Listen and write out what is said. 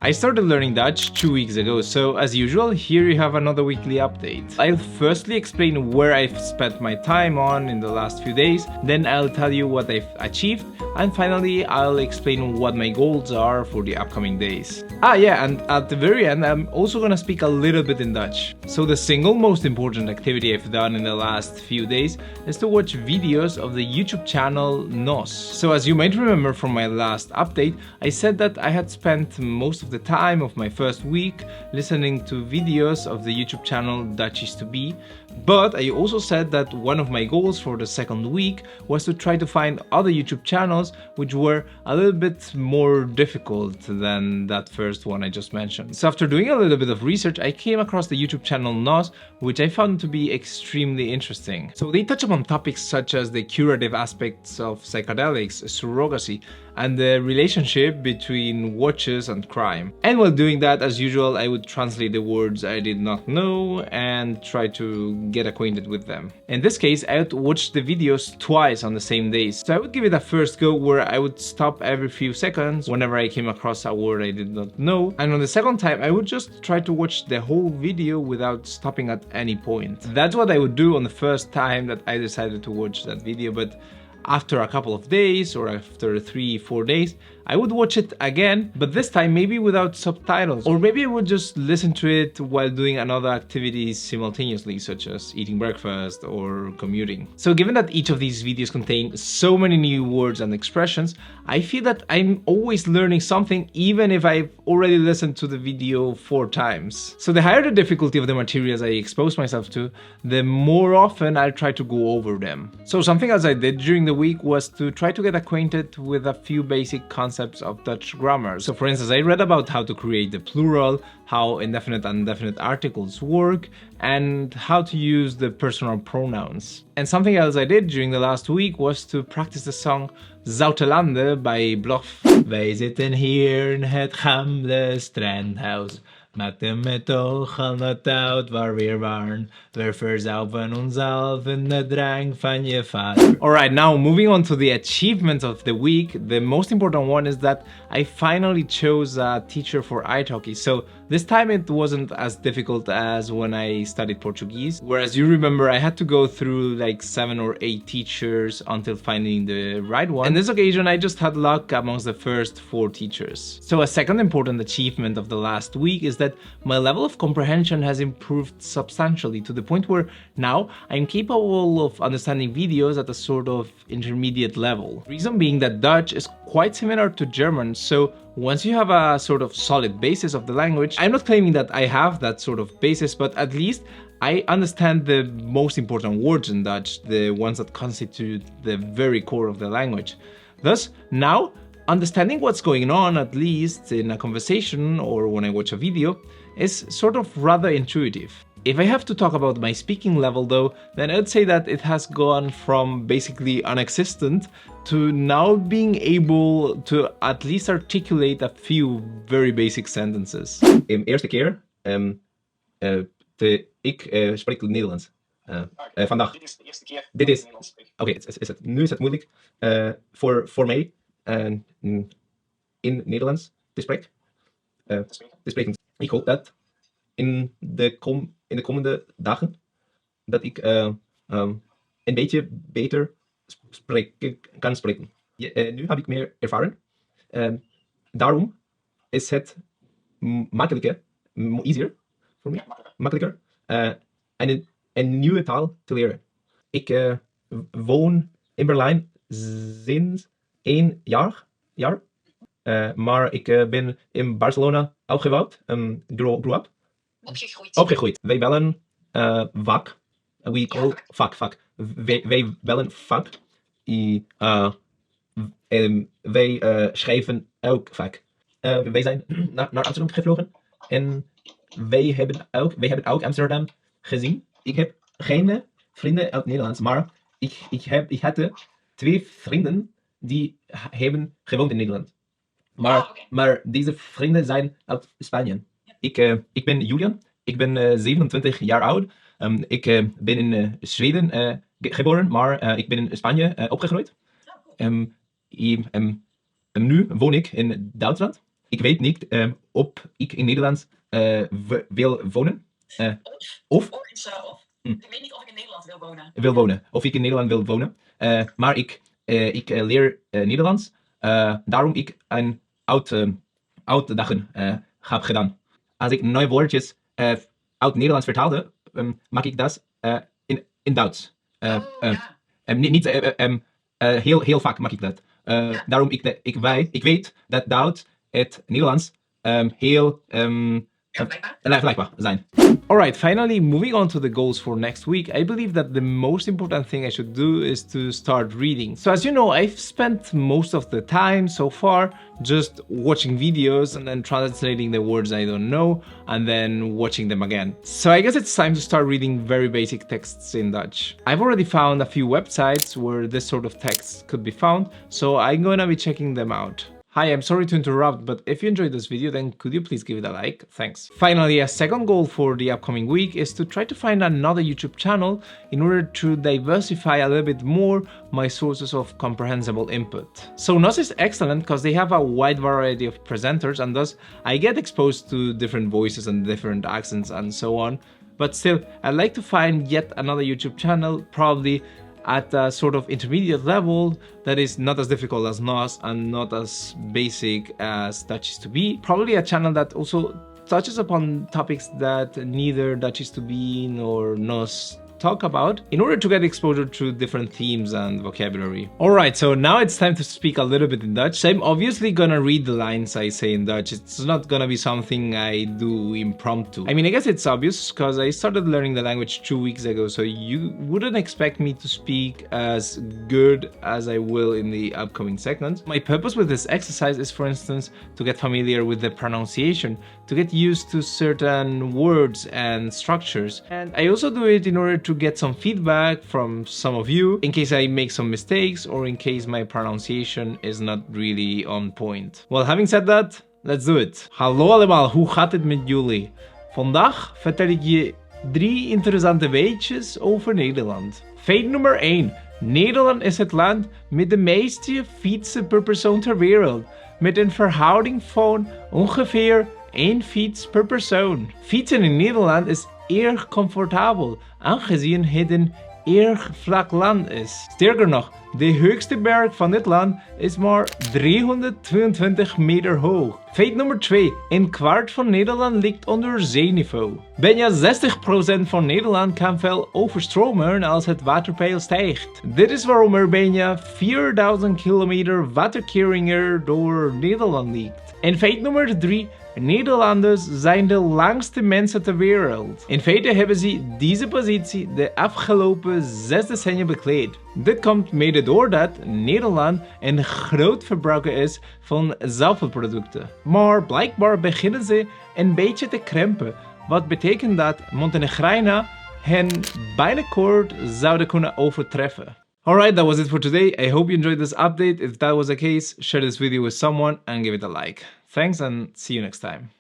I started learning Dutch 2 weeks ago, so as usual, here you have another weekly update. I'll firstly explain where I've spent my time on in the last few days, then I'll tell you what I've achieved, and finally I'll explain what my goals are for the upcoming days. Yeah, and at the very end I'm also gonna speak a little bit in Dutch. So the single most important activity I've done in the last few days is to watch videos of the YouTube channel NOS. So as you might remember from my last update, I said that I had spent most of the time of my first week listening to videos of the YouTube channel Dutch is to be, but I also said that one of my goals for the second week was to try to find other YouTube channels which were a little bit more difficult than that first one I just mentioned. So after doing a little bit of research, I came across the YouTube channel NOS, which I found to be extremely interesting. So they touch upon topics such as the curative aspects of psychedelics, surrogacy, and the relationship between watches and crime. And while doing that, as usual, I would translate the words I did not know and try to get acquainted with them. In this case, I would watch the videos twice on the same days. So I would give it a first go where I would stop every few seconds whenever I came across a word I did not know. And on the second time, I would just try to watch the whole video without stopping at any point. That's what I would do on the first time that I decided to watch that video, but after a couple of days or after 3-4 days, I would watch it again, but this time maybe without subtitles, or maybe I would just listen to it while doing another activity simultaneously, such as eating breakfast or commuting. So given that each of these videos contain so many new words and expressions, I feel that I'm always learning something even if I've already listened to the video 4 times. So the higher the difficulty of the materials I expose myself to, the more often I'll try to go over them. So something else I did during the week was to try to get acquainted with a few basic concepts of Dutch grammar. So for instance, I read about how to create the plural, how indefinite and indefinite articles work, and how to use the personal pronouns. And something else I did during the last week was to practice the song Zoutelande by Bloch. Wij zitten hier in het gamle strandhuis. Met de metogen het oud waar we waren. We verzauven onszelf in de drank van je vader. Alright, now moving on to the achievements of the week. The most important one is that I finally chose a teacher for ITALKI. So this time it wasn't as difficult as when I studied Portuguese. Whereas you remember I had to go through like 7 or 8 teachers until finding the right one. And this occasion I just had luck amongst the first 4 teachers. So a second important achievement of the last week is that my level of comprehension has improved substantially to the point where now I'm capable of understanding videos at a sort of intermediate level. Reason being that Dutch is quite similar to German, so once you have a sort of solid basis of the language, I'm not claiming that I have that sort of basis, but at least I understand the most important words in Dutch, the ones that constitute the very core of the language. Thus, now, understanding what's going on, at least in a conversation or when I watch a video, is sort of rather intuitive. If I have to talk about my speaking level though, then I'd say that it has gone from basically non-existent to now being able to at least articulate a few very basic sentences. Eerste keer, ik spreek Nederlands. Vandaag. Dit is de eerste keer Dit is. Nederlands spreek. Oké, nu is het moeilijk voor mij in Nederlands te spreken. Ik hoop dat in de komende dagen dat ik een beetje beter kan spreken. Nu heb ik meer ervaren. Daarom is het makkelijker, easier voor mij, makkelijker een nieuwe taal te leren. Ik woon in Berlijn sinds 1 jaar. Maar ik ben in Barcelona opgegroeid. Grew up. Opgegroeid. Wij bellen vak. We call vak. Wij bellen vak. Wij schrijven ook vak. Wij zijn naar Amsterdam gevlogen. En wij hebben ook Amsterdam gezien. Ik heb geen vrienden uit Nederland, maar ik had 2 vrienden die hebben gewoond in Nederland. Maar deze vrienden zijn uit Spanje. Ik ben Julian, ik ben 27 jaar oud. Ik ben in Zweden geboren, maar ik ben in Spanje opgegroeid. Nu woon ik in Duitsland. Ik weet niet of ik in Nederland wil wonen. Of Ik weet niet of ik in Nederland wil wonen. Wil wonen. Of ik in Nederland wil wonen. Maar ik leer Nederlands. Daarom ik een oud dagen heb gedaan. Als ik nieuwe woordjes uit Nederlands vertaalde, maak ik dat in Duits. Niet heel vaak maak ik dat. Daarom ik weet dat Duits het Nederlands heel vergelijkbaar zijn. Alright, finally moving on to the goals for next week, I believe that the most important thing I should do is to start reading. So as you know, I've spent most of the time so far just watching videos and then translating the words I don't know and then watching them again. So I guess it's time to start reading very basic texts in Dutch. I've already found a few websites where this sort of text could be found, so I'm gonna be checking them out. Hi, I'm sorry to interrupt, but if you enjoyed this video, then could you please give it a like? Thanks. Finally, a second goal for the upcoming week is to try to find another YouTube channel in order to diversify a little bit more my sources of comprehensible input. So NOS is excellent because they have a wide variety of presenters and thus I get exposed to different voices and different accents and so on. But still, I'd like to find yet another YouTube channel, probably at a sort of intermediate level that is not as difficult as NOS and not as basic as Dutch is to be. Probably a channel that also touches upon topics that neither Dutch is to be nor NOS talk about in order to get exposure to different themes and vocabulary. Alright, so now it's time to speak a little bit in Dutch. So I'm obviously gonna read the lines I say in Dutch. It's not gonna be something I do impromptu. I mean, I guess it's obvious because I started learning the language 2 weeks ago, so you wouldn't expect me to speak as good as I will in the upcoming segments. My purpose with this exercise is, for instance, to get familiar with the pronunciation, to get used to certain words and structures. And I also do it in order to get some feedback from some of you in case I make some mistakes or in case my pronunciation is not really on point. Well, having said that, let's do it. Hallo allemaal, hoe gaat het met jullie? Vandaag vertel ik je 3 interessante weetjes over Nederland. Feit nummer 1. Nederland is het land met de meeste fietsen per persoon ter wereld, met een verhouding van ongeveer 1 fiets per persoon. Fietsen in Nederland is erg comfortabel, aangezien het een erg vlak land is. Sterker nog, de hoogste berg van dit land is maar 322 meter hoog. Feit nummer 2. Een kwart van Nederland ligt onder zeeniveau. Bijna 60% van Nederland kan veel overstromen als het waterpeil stijgt. Dit is waarom er bijna 4000 kilometer waterkeringen door Nederland ligt. En feit nummer 3. Nederlanders zijn de langste mensen ter wereld. In feite hebben ze deze positie de afgelopen 6 decennia bekleed. Dit komt mede doordat Nederland een groot verbruiker is van zuivelproducten. Maar blijkbaar beginnen ze een beetje te krimpen, wat betekent dat Montenegrijnen hen binnenkort zouden kunnen overtreffen. Alright, that was it for today. I hope you enjoyed this update. If that was the case, share this video with someone and give it a like. Thanks and see you next time.